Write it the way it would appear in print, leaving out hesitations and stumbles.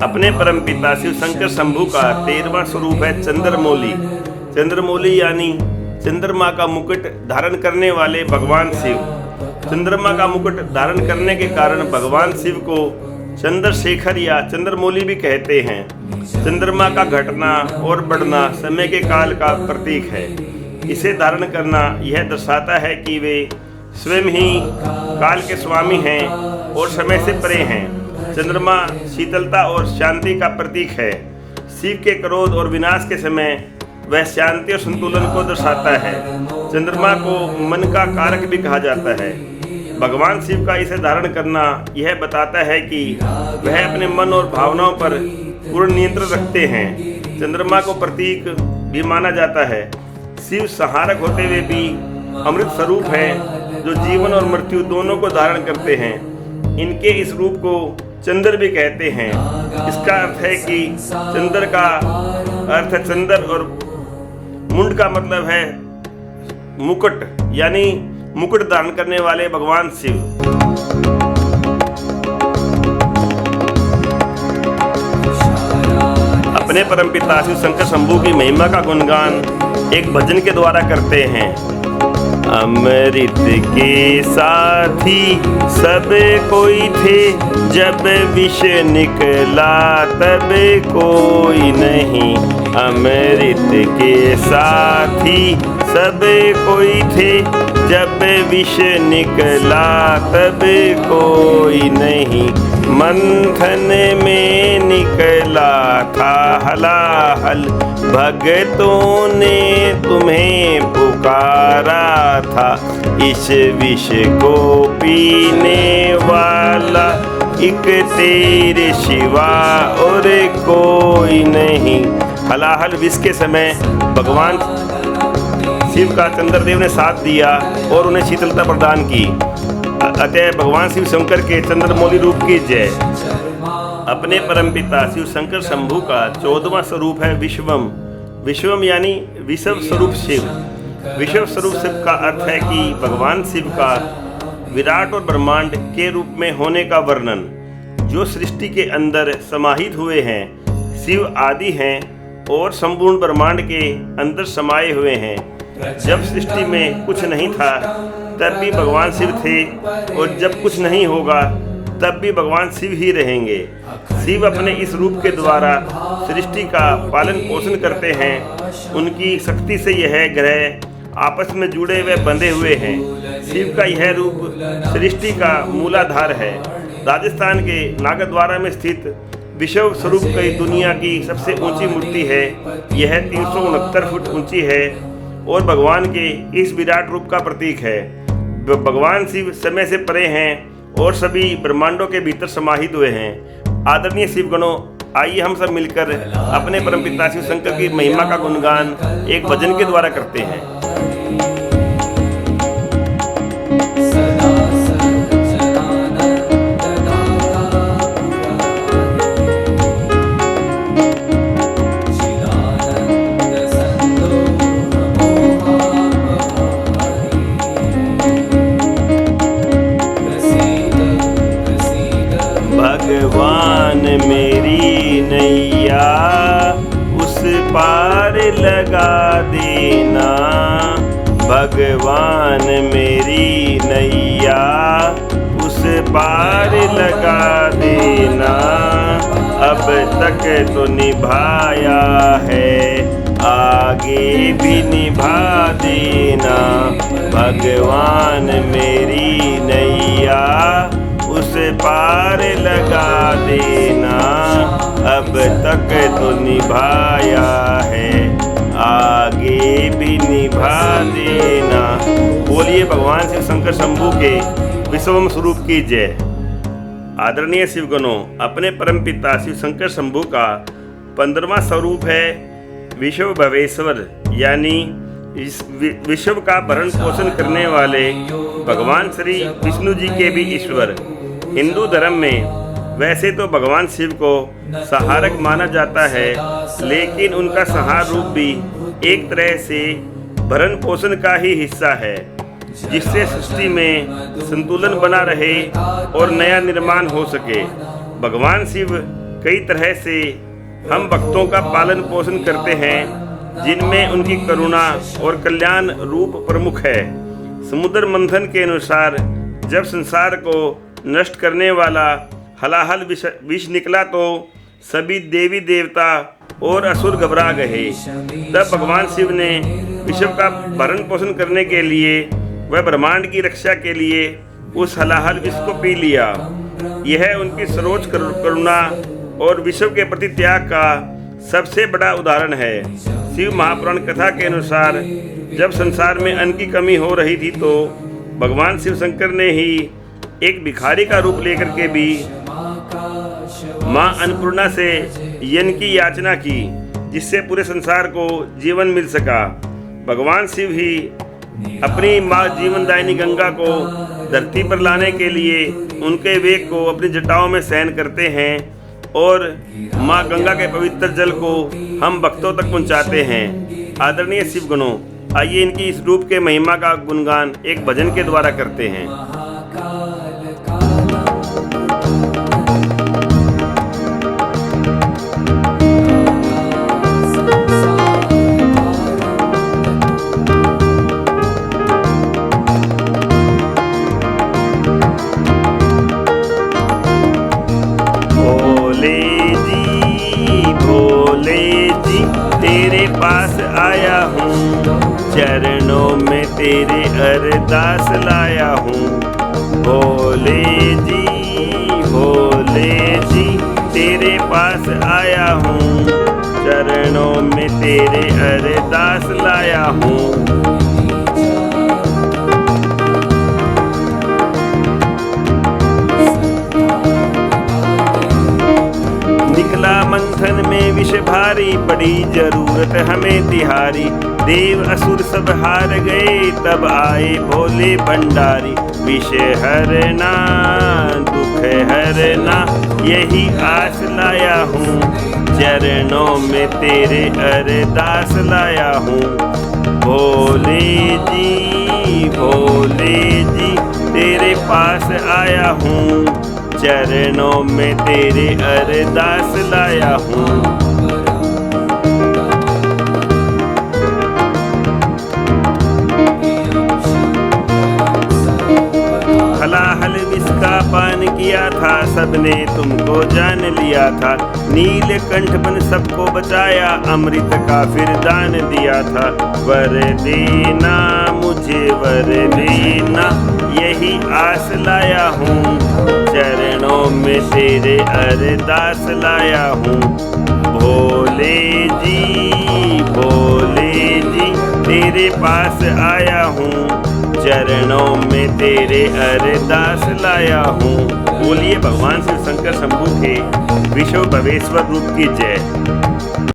अपने परमपिता शिव शंकर शंभू का 13वां स्वरूप है चंद्रमौली। चंद्रमौली यानी चंद्रमा का मुकुट धारण करने वाले भगवान शिव। चंद्रमा का मुकुट धारण करने के कारण भगवान शिव को चंद्रशेखर या चंद्रमौली भी कहते हैं। चंद्रमा का घटना और बढ़ना समय के काल का प्रतीक है। इसे धारण करना यह दर्शाता है कि वे स्वयं ही काल के स्वामी हैं और समय से परे हैं। चंद्रमा शीतलता और शांति का प्रतीक है। शिव के क्रोध और विनाश के समय वह शांति और संतुलन को दर्शाता है। चंद्रमा को मन का कारक भी कहा जाता है। भगवान शिव का इसे धारण करना यह बताता है कि वह अपने मन और भावनाओं पर पूर्ण नियंत्रण रखते हैं। चंद्रमा को प्रतीक भी माना जाता है। शिव संहारक होते हुए भी अमृत स्वरूप है जो जीवन और मृत्यु दोनों को धारण करते हैं। इनके इस रूप को चंद्र भी कहते हैं। इसका अर्थ है कि चंद्र का अर्थ है चंद्र और मुंड का मतलब है मुकुट, यानी मुकुट धारण करने वाले भगवान शिव। अपने परमपिता शिव शंकर शंभू की महिमा का गुणगान एक भजन के द्वारा करते हैं। अमृत के साथी सब कोई थे, जब विष निकला तब कोई नहीं। अमृत के साथी सब कोई थे, जब विष निकला तब कोई नहीं। मंथन में निकला था हलाहल, भगतों ने तुम्हें पुकारा था। इस विष को पीने वाला एक तेरे सिवा और कोई नहीं। हलाहल विष के समय भगवान शिव का चंद्रदेव ने साथ दिया और उन्हें शीतलता प्रदान की। अतः भगवान शिव शंकर के चंद्रमौली रूप की जय। अपने परमपिता शिव शंकर शंभू का 14वां स्वरूप है विश्वम। विश्वम यानी विश्व स्वरूप शिव। विश्व स्वरूप शिव का अर्थ है कि भगवान शिव का विराट और ब्रह्मांड के रूप में होने का वर्णन, जो सृष्टि के अंदर समाहित हुए हैं। शिव आदि हैं और संपूर्ण ब्रह्मांड के अंदर समाये हुए हैं। जब सृष्टि में कुछ नहीं था तब भी भगवान शिव थे, और जब कुछ नहीं होगा तब भी भगवान शिव ही रहेंगे। शिव अपने इस रूप के द्वारा सृष्टि का पालन पोषण करते हैं। उनकी शक्ति से यह ग्रह आपस में जुड़े हुए बंधे हुए हैं। शिव का यह रूप सृष्टि का मूलाधार है। राजस्थान के नागद्वारा में स्थित विश्व स्वरूप की दुनिया की सबसे ऊंची मूर्ति है। यह 369 फुट ऊंची है और भगवान के इस विराट रूप का प्रतीक है। भगवान शिव समय से परे हैं और सभी ब्रह्मांडों के भीतर समाहित हुए हैं। आदरणीय शिवगणों, आइए हम सब मिलकर अपने परमपिता शिव शंकर की महिमा का गुणगान एक भजन के द्वारा करते हैं। भगवान मेरी नैया उस पार लगा देना। भगवान मेरी नैया उस पार लगा देना। अब तक तो निभाया है, आगे भी निभा देना। भगवान मेरी नैया उस पार लगा देना। अब तक तो निभाया है, आगे भी निभा देना। बोलिए भगवान शिव शंकर शंभू के विश्वम स्वरूप की जय। आदरणीय शिवगणों, अपने परमपिता शिव शंकर शंभू का 15वां स्वरूप है विश्व भवेश्वर, यानी इस विश्व का भरण पोषण करने वाले भगवान श्री विष्णु जी के भी ईश्वर। हिंदू धर्म में वैसे तो भगवान शिव को संहारक माना जाता है, लेकिन उनका संहार रूप भी एक तरह से भरण पोषण का ही हिस्सा है, जिससे सृष्टि में संतुलन बना रहे और नया निर्माण हो सके। भगवान शिव कई तरह से हम भक्तों का पालन पोषण करते हैं, जिनमें उनकी करुणा और कल्याण रूप प्रमुख है। समुद्र मंथन के अनुसार जब संसार को नष्ट करने वाला हलाहल विष निकला तो सभी देवी देवता और असुर घबरा गए। तब भगवान शिव ने विश्व का भरण पोषण करने के लिए व ब्रह्मांड की रक्षा के लिए उस हलाहल विष को पी लिया। यह उनकी सर्वोच्च करुणा और विश्व के प्रति त्याग का सबसे बड़ा उदाहरण है। शिव महापुराण कथा के अनुसार जब संसार में अन्न की कमी हो रही थी तो भगवान शिव शंकर ने ही एक भिखारी का रूप लेकर के भी माँ अन्नपूर्णा से यज्ञ की याचना की, जिससे पूरे संसार को जीवन मिल सका। भगवान शिव ही अपनी माँ जीवनदायिनी गंगा को धरती पर लाने के लिए उनके वेग को अपनी जटाओं में सहन करते हैं और माँ गंगा के पवित्र जल को हम भक्तों तक पहुँचाते हैं। आदरणीय शिव गणों, आइए इनकी इस रूप के महिमा का गुणगान एक भजन के द्वारा करते हैं। तेरे पास आया हूँ, चरणों में तेरे अरदास लाया हूँ। भोले जी तेरे पास आया हूँ, चरणों में तेरे अरदास लाया हूँ। निकला मंथन में विष भारी, पड़ी जरूरत हमें तिहारी। देव असुर सब हार गए, तब आए भोले भंडारी। विष हरना दुख हरना, यही आस लाया हूँ, चरणों में तेरे अरदास लाया हूँ। भोले जी तेरे पास आया हूँ, चरणों में तेरे अरदास लाया हूँ। हलाहल विष का पान किया था, सबने तुमको जान लिया था। नीलकंठ बन सबको बचाया, अमृत का फिर दान दिया था। वर देना मुझे वर देना, यही आस लाया हूँ, चरणों में तेरे अरदास लाया हूँ। भोले जी तेरे पास आया हूँ, चरणों में तेरे अरदास लाया हूँ। बोलिए भगवान शिव शंकर शंभू के विश्व भवेश्वर रूप की जय।